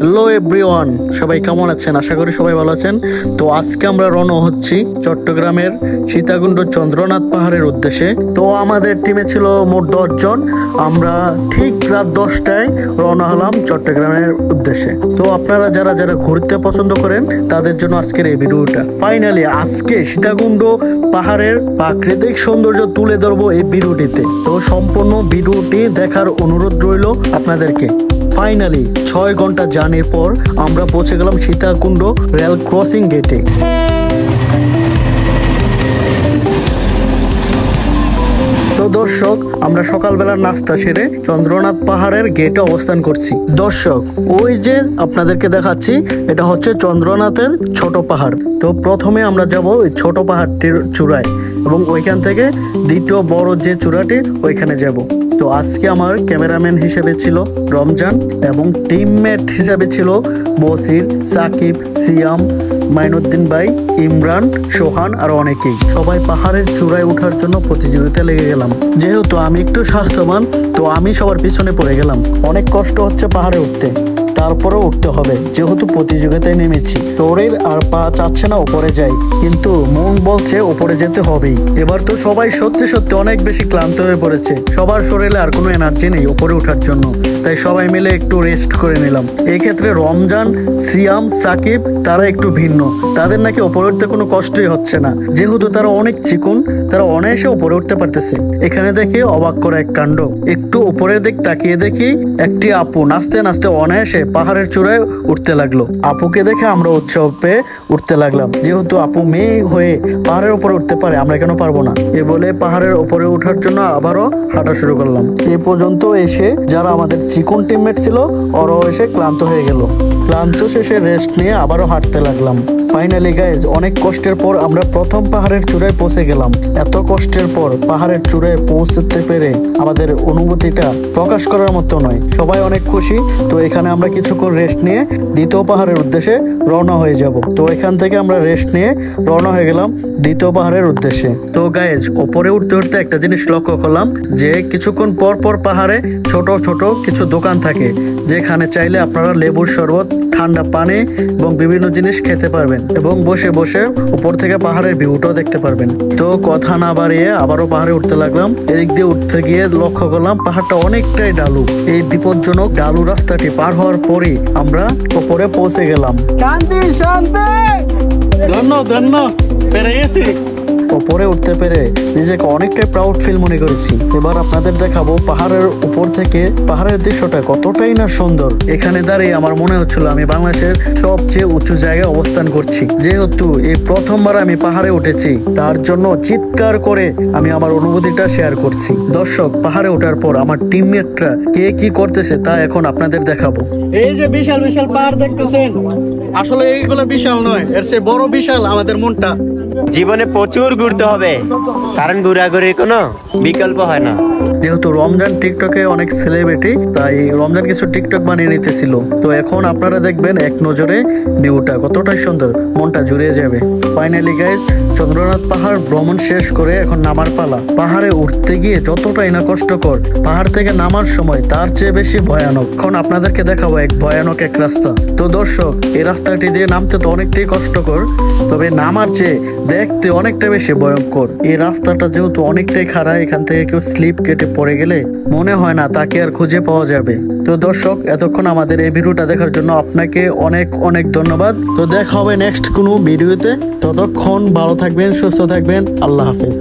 Hello everyone, সবাই কেমন আছেন? আশা করি সবাই ভালো আছেন। তো আজকে আমরা রওনা হচ্ছি চট্টগ্রামের সীতাকুণ্ড চন্দ্রনাথ পাহাড়ের উদ্দেশ্যে। তো আমাদের টিমে ছিল মোট 10 জন। আমরা ঠিক রাত 10টায় রওনা হলাম চট্টগ্রামের উদ্দেশ্যে। তো আপনারা যারা যারা ঘুরতে পছন্দ করেন তাদের জন্য আজকের এই ভিডিওটা। ফাইনালি আজকে সীতাকুণ্ড পাহাড়ের প্রাকৃতিক সৌন্দর্য তুলে ধরবো এই ভিডিওটিতে। তো সম্পূর্ণ ভিডিওটি দেখার অনুরোধ রইল আপনাদেরকে। ফাইনালি 6 ঘন্টা জার্নির পর আমরা পৌঁছে গেলাম সীতাকুণ্ড রেল ক্রসিং গেটে। তো দর্শক, আমরা সকালবেলার নাস্তা সেরে চন্দ্রনাথ পাহাড়ের গেটে অবস্থান করছি। দর্শক, ওই যে আপনাদেরকে দেখাচ্ছি, এটা হচ্ছে চন্দ্রনাথের ছোট পাহাড়। তো প্রথমে আমরা যাব ওই ছোট পাহাড়টির চূড়ায় এবং ওইখান থেকে দ্বিতীয় বড় যে চূড়াটি ওইখানে যাব। তো আজকে আমার ক্যামেরাম্যান হিসেবে ছিল রমজান এবং টিমমেট হিসেবে ছিল বসির, সাকিব, সিয়াম, মাইনুদ্দিন ভাই, ইমরান, সোহান আর অনেকেই। সবাই পাহাড়ের চূড়ায় ওঠার জন্য প্রতিযোগিতা লেগে গেলাম। যেহেতু আমি একটু স্বাস্থ্যবান, তো আমি সবার পিছনে পড়ে গেলাম। অনেক কষ্ট হচ্ছে পাহাড়ে উঠতে, তারপরেও উঠতে হবে যেহেতু প্রতিযোগিতায় নেমেছি। শরীর আর পা চাচ্ছে না উপরে যাই, কিন্তু মন বলছে উপরে যেতে হবেই। এবার তো সবাই সত্যি সত্যি অনেক বেশি ক্লান্ত হয়ে পড়েছে। সবার শরীরে আর কোনো এনার্জি নেই উপরে ওঠার জন্য, তাই সবাই মিলে একটু রেস্ট করে নিলাম। এই ক্ষেত্রে রমজান, সিয়াম, সাকিব তারা একটু ভিন্ন। তাদের নাকি উপরে উঠতে কোনো কষ্টই হচ্ছে না, যেহেতু তারা অনেক চিকন, তারা অনায়াসে উপরে উঠতে পারতেছে। এখানে দেখে অবাক করা এক কাণ্ড। একটু উপরের দিক তাকিয়ে দেখি একটি আপু নাচতে নাচতে অনায়াসে পাহাড়ের চূড়ায় উঠতে লাগলো। আপুকে দেখে আমরা উৎসাহ পেয়ে উঠতে লাগলাম, যেহেতু আপু মেয়ে হয়ে পাহাড়ের উপরে উঠতে পারে, আমরা কেন পারবো না? এ বলে পাহাড়ের উপরে ওঠার জন্য আবারও হাঁটা শুরু করলাম। এ পর্যন্ত এসে যারা আমাদের চিকন টিমমেট ছিল ওরাও এসে ক্লান্ত হয়ে গেল। ক্লান্ত শেষে রেস্ট নিয়ে আবারও হাঁটতে লাগলাম। ফাইনালি গাইজ, অনেক কষ্টের পর আমরা প্রথম পাহাড়ের চূড়ায় পৌঁছে গেলাম। এত কষ্টের পর পাহাড়ের চূড়ায় পৌঁছতে পেরে আমাদের অনুভূতিটা প্রকাশ করার মতো নয়। সবাই অনেক খুশি। তো এখানে আমরা কিছুক্ষণ রেস্ট নিয়ে দ্বিতীয় পাহাড়ের উদ্দেশ্যে রওনা হয়ে যাব। তো এখান থেকে আমরা রেস্ট নিয়ে রওনা হয়ে গেলাম দ্বিতীয় পাহাড়ের উদ্দেশ্যে। তো গাইজ, ওপরে উঠতে উঠতে একটা জিনিস লক্ষ্য করলাম যে কিছুক্ষণ পর পর পাহাড়ে ছোট ছোট কিছু দোকান থাকে, যেখানে চাইলে আপনারা লেবুর শরবত, ঠান্ডা পানি এবং বিভিন্ন জিনিস খেতে পারবেন এবং বসে বসে উপর থেকে পাহাড়ের ভিউটাও দেখতে পারবেন। তো কথা না বাড়িয়ে আবারও পাহাড়ে উঠতে লাগলাম। এদিক দিয়ে উঠতে গিয়ে লক্ষ্য করলাম পাহাড়টা অনেকটাই ঢালু। এই বিপজ্জনক ঢালু রাস্তাটি পার হওয়ার পরই আমরা উপরে পৌঁছে গেলাম। শান্তি শান্তি, ধন্য পেরে গেছি। উপরে উঠতে পেরে নিজেকে অনেকটাই প্রাউড ফিল মনে করেছি। এবার আপনাদের দেখাবো পাহাড়ের উপর থেকে পাহাড়ের দৃশ্যটা কতটাই না সুন্দর। এখানে দাঁড়িয়ে আমার মনে হচ্ছিল আমি বাংলাদেশের সবচেয়ে উঁচু জায়গায় অবস্থান করছি। যেহেতু এই প্রথমবার আমি পাহাড়ে উঠেছি, তার জন্য চিৎকার করে আমি আমার অনুভূতিটা শেয়ার করছি। দর্শক, পাহাড়ে ওঠার পর আমার টিমমেটরা কে কি করতেছে তা এখন আপনাদের দেখাবো। এই যে বিশাল বিশাল পাহাড় দেখতেছেন, আসলে এইগুলো বিশাল নয়, এর চেয়ে বড় বিশাল আমাদের মনটা। জীবনে প্রচুর ঘুরতে হবে, কারণ ঘোরাঘুরির কোনো বিকল্প হয় না। যেহেতু রমজান টিকটকে অনেক সেলিব্রিটি, তাই রমজান কিছু টিকটক বানিয়ে নিতেছিল। তো এখন আপনারা দেখবেন এক নজরে ভিউটা কতটা সুন্দর, মনটা জুড়িয়ে যাবে। ফাইনালি গাইজ, চন্দ্রনাথ পাহাড় ভ্রমণ শেষ করে এখন নামার পালা। পাহাড়ে উঠতে গিয়ে যতটাই না কষ্টকর, পাহাড় থেকে নামার সময় তার চেয়ে বেশি ভয়ানক। এখন আপনাদেরকে দেখাবো এক ভয়ানক এক রাস্তা। তো দর্শক, এই রাস্তাটি দিয়ে নামতে তো অনেকটাই কষ্টকর, তবে নামার চেয়ে দেখতে অনেকটা বেশি ভয়ঙ্কর। এই রাস্তাটা যেহেতু অনেকটাই খারাপ, এখান থেকে কেউ স্লিপ কেটে পড়ে গেলে মনে হয় না তাকে আর খুঁজে পাওয়া যাবে। তো দর্শক, এতক্ষণ আমাদের এই ভিডিওটা দেখার জন্য আপনাকে অনেক অনেক ধন্যবাদ। তো দেখা হবে নেক্সট কোনো ভিডিওতে। ততক্ষণ ভালো থাকবেন, সুস্থ থাকবেন। আল্লাহ হাফেজ।